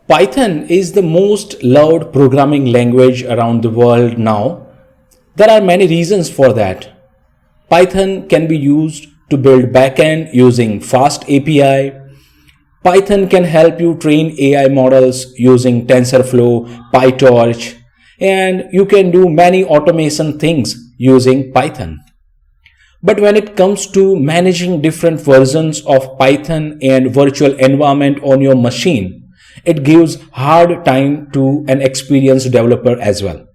Python is the most loved programming language around the world now. There are many reasons for that. Python can be used to build backend using fast API. Python can help you train AI models using TensorFlow, PyTorch, and you can do many automation things using Python. But when it comes to managing different versions of Python and virtual environment on your machine, it gives hard time to an experienced developer as well.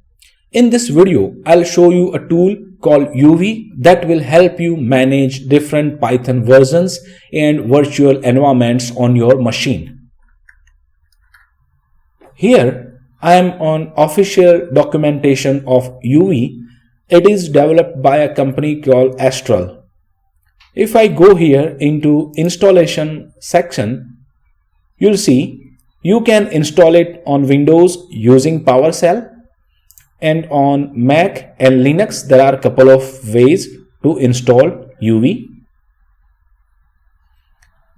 In this video, I'll show you a tool called UV that will help you manage different Python versions and virtual environments on your machine. Here, I am on official documentation of UV. It is developed by a company called Astral. If I go here into installation section, you'll see you can install it on Windows using PowerShell, and on Mac and Linux there are a couple of ways to install UV.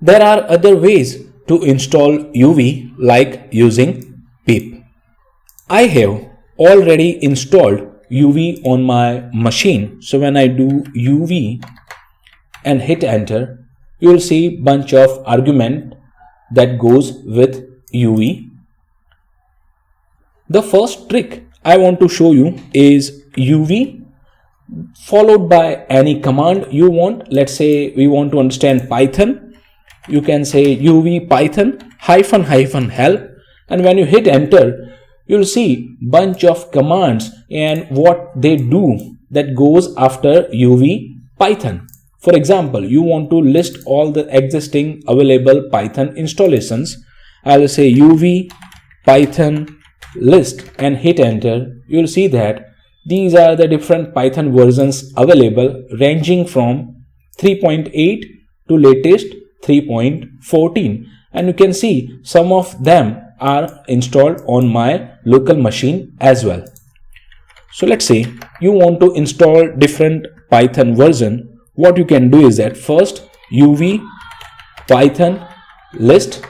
There are other ways to install UV like using pip. I have already installed UV on my machine. So when I do UV and hit enter, you will see bunch of argument that goes with UV. The first trick I want to show you is UV followed by any command you want. Let's say we want to understand Python. You can say UV Python --help, and when you hit enter, you'll see bunch of commands and what they do that goes after UV Python. For example, you want to list all the existing available Python installations. I'll say UV Python list and hit enter. You'll see that these are the different Python versions available ranging from 3.8 to latest 3.14, and you can see some of them are installed on my local machine as well. So let's say you want to install different Python version. What you can do is that first UV Python list.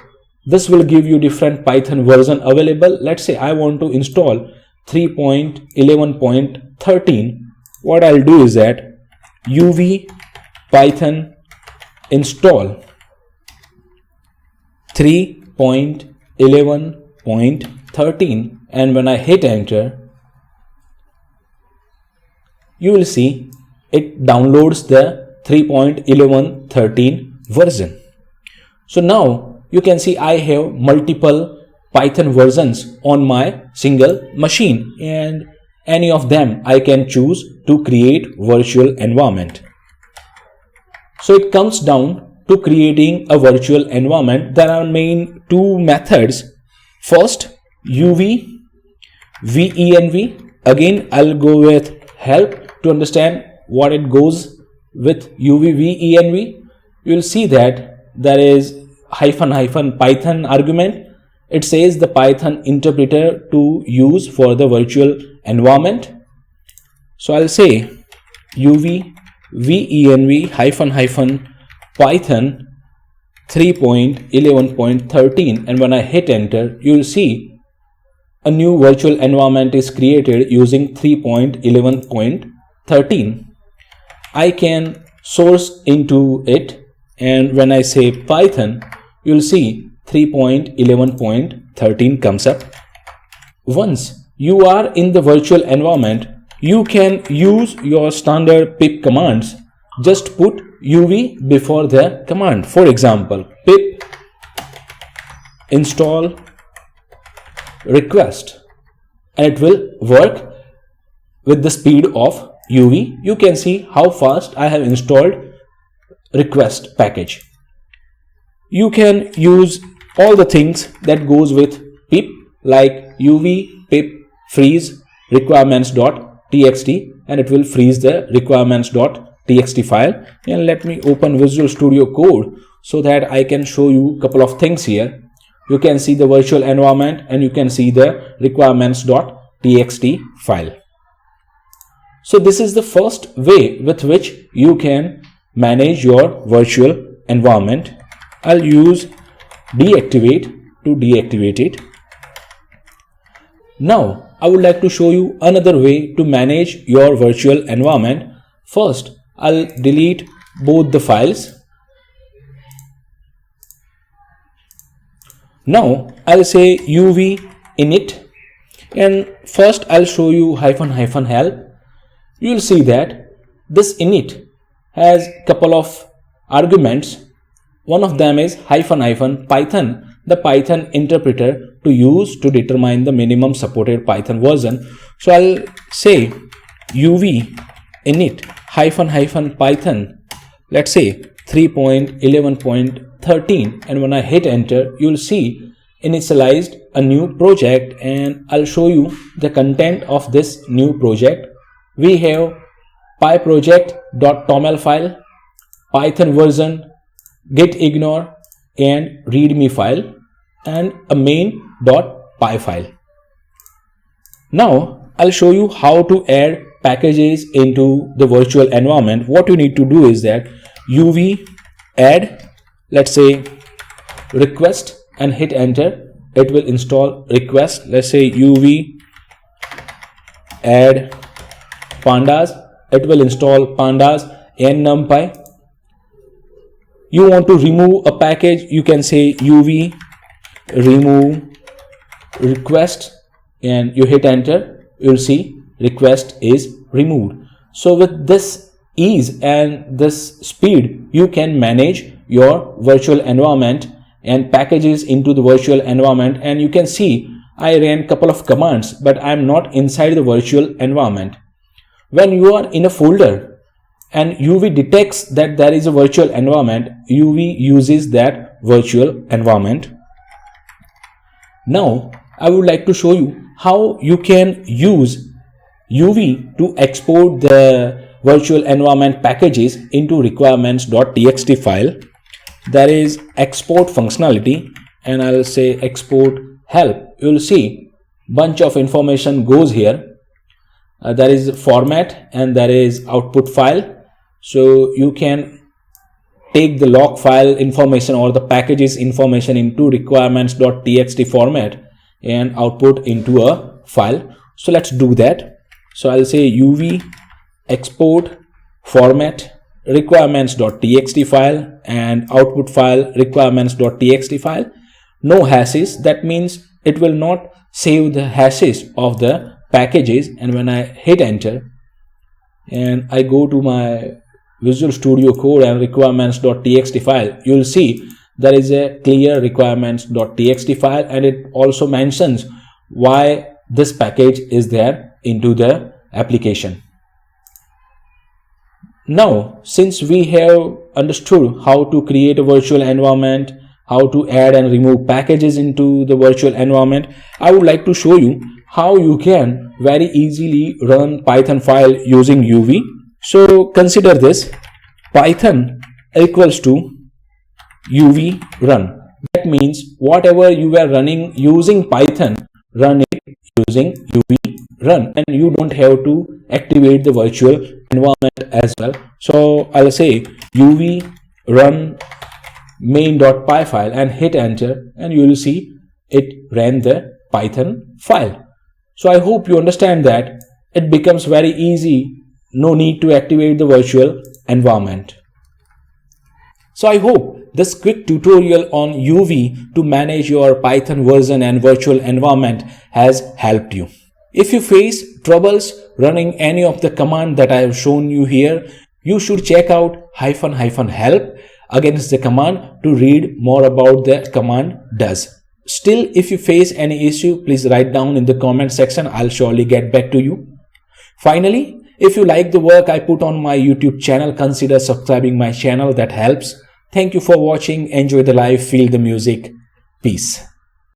This will give you different Python version available. Let's say I want to install 3.11.13. What I'll do is that UV Python install 3.11.13, and when I hit enter, you will see it downloads the 3.11.13 version. So now you can see I have multiple Python versions on my single machine, and any of them I can choose to create virtual environment. So it comes down to creating a virtual environment. There are main two methods. First, UV venv. Again, I'll go with help to understand what it goes with UV venv. You will see that there is --python argument. It says the Python interpreter to use for the virtual environment. So I'll say UV venv --python 3.11.13, and when I hit enter, you will see a new virtual environment is created using 3.11.13. I can source into it, and when I say Python, you'll see 3.11.13 comes up. Once you are in the virtual environment, you can use your standard pip commands. Just put UV before the command. For example, pip install request, and it will work with the speed of UV. You can see how fast I have installed request package. You can use all the things that goes with pip like UV pip freeze requirements.txt, and it will freeze the requirements.txt file. And let me open Visual Studio Code so that I can show you a couple of things here. You can see the virtual environment and you can see the requirements.txt file. So this is the first way with which you can manage your virtual environment. I'll use deactivate to deactivate it. Now I would like to show you another way to manage your virtual environment. First, I'll delete both the files. Now I'll say uv init, and first I'll show you --help. You will see that this init has couple of arguments. One of them is --python, the Python interpreter to use to determine the minimum supported Python version. So I'll say uv init --python, let's say 3.11.13, and when I hit enter, you'll see initialized a new project, and I'll show you the content of this new project. We have pyproject.toml file, Python version, git ignore, and readme file, and a main.py file. Now I'll show you how to add packages into the virtual environment. What you need to do is that uv add, let's say request, and hit enter. It will install request. Let's say uv add pandas, it will install pandas and numpy. You want to remove a package, you can say uv remove request, and you hit enter. You'll see request is removed. So with this ease and this speed, you can manage your virtual environment and packages into the virtual environment. And you can see I ran couple of commands, but I'm not inside the virtual environment. When you are in a folder and uv detects that there is a virtual environment, uv uses that virtual environment. Now I would like to show you how you can use uv to export the virtual environment packages into requirements.txt file. There is export functionality, and I'll say export help. You'll see bunch of information goes here. There is format and there is output file. So you can take the log file information or the packages information into requirements.txt format and output into a file. So let's do that. So I'll say uv export format requirements.txt file and output file requirements.txt file. No hashes, that means it will not save the hashes of the packages. And when I hit enter and I go to my Visual Studio Code and requirements.txt file, you'll see there is a clear requirements.txt file, and it also mentions why this package is there into the application. Now, since we have understood how to create a virtual environment, how to add and remove packages into the virtual environment, I would like to show you how you can very easily run Python file using uv. So consider this: Python equals to uv run. That means whatever you were running using Python, run it using uv run, and you don't have to activate the virtual environment as well. So I'll say uv run main.py file and hit enter, and you will see it ran the Python file. So I hope you understand that it becomes very easy. No need to activate the virtual environment. So I hope this quick tutorial on uv to manage your Python version and virtual environment has helped you. If you face troubles running any of the command that I have shown you here, you should check out --help against the command to read more about the command does. Still, if you face any issue, please write down in the comment section. I'll surely get back to you. Finally, if you like the work I put on my YouTube channel, consider subscribing my channel. That helps. Thank you for watching. Enjoy the life, feel the music. Peace.